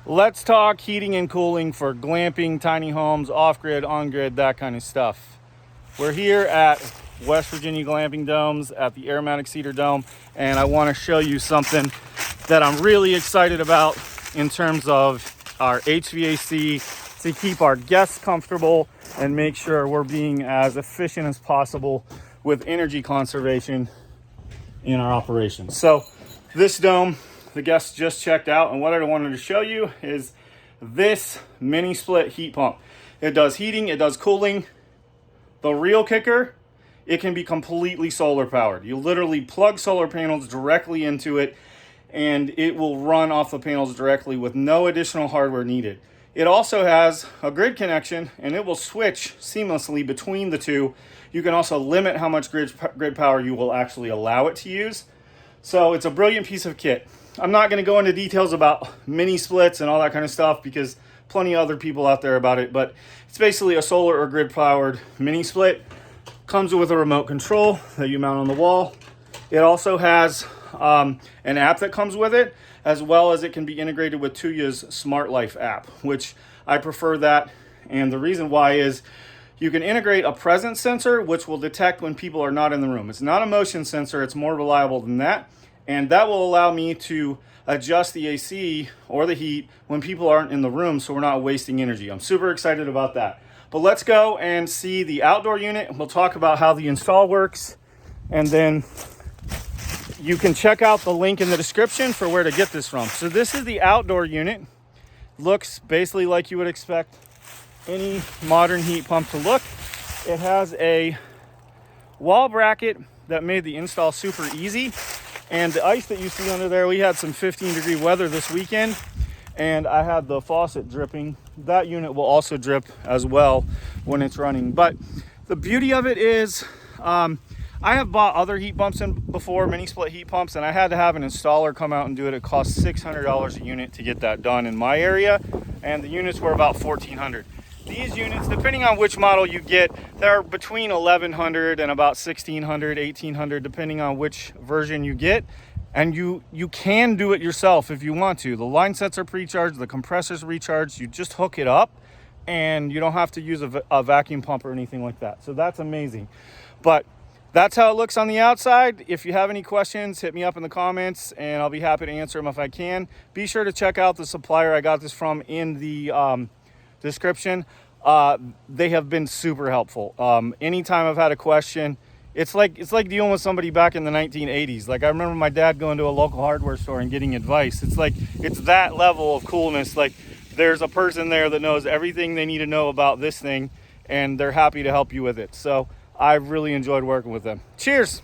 Let's talk heating and cooling for glamping, tiny homes, off-grid, on-grid, that kind of stuff. We're here at West Virginia Glamping Domes at the Aromatic Cedar Dome, and I want to show you something that I'm really excited about in terms of our HVAC to keep our guests comfortable and make sure we're being as efficient as possible with energy conservation in our operations. So this dome, the guests just checked out, and what I wanted to show you is this mini split heat pump. It does heating, it does cooling. The real kicker, it can be completely solar powered. You literally plug solar panels directly into it and it will run off the panels directly with no additional hardware needed. It also has a grid connection and it will switch seamlessly between the two. You can also limit how much grid power you will actually allow it to use. So it's a brilliant piece of kit. I'm not going to go into details about mini splits and all that kind of stuff because plenty of other people out there about it, but it's basically a solar or grid powered mini split. Comes with a remote control that you mount on the wall. It also has an app that comes with it, as well as it can be integrated with Tuya's Smart Life app, which I prefer that. And the reason why is you can integrate a presence sensor, which will detect when people are not in the room. It's not a motion sensor, it's more reliable than that. And that will allow me to adjust the AC or the heat when people aren't in the room so we're not wasting energy. I'm super excited about that. But let's go and see the outdoor unit. We'll talk about how the install works, and then you can check out the link in the description for where to get this from. So this is the outdoor unit. Looks basically like you would expect any modern heat pump to look. It has a wall bracket that made the install super easy. And the ice that you see under there, we had some 15-degree weather this weekend, and I had the faucet dripping. That unit will also drip as well when it's running. But the beauty of it is, I have bought other heat pumps in before, mini split heat pumps, and I had to have an installer come out and do it. It cost $600 a unit to get that done in my area, and the units were about $1,400. These units, depending on which model you get, they're between $1,100 and about $1,600, $1,800, depending on which version you get. And you can do it yourself if you want to. The line sets are pre-charged, the compressor's recharged. You just hook it up, and you don't have to use a vacuum pump or anything like that. So that's amazing. But that's how it looks on the outside. If you have any questions, hit me up in the comments, and I'll be happy to answer them if I can. Be sure to check out the supplier I got this from in the description. They have been super helpful. Anytime I've had a question, it's like dealing with somebody back in the 1980s. Like, I remember my dad going to a local hardware store and getting advice. It's that level of coolness. Like, there's a person there that knows everything they need to know about this thing, and they're happy to help you with it. So I've really enjoyed working with them. Cheers.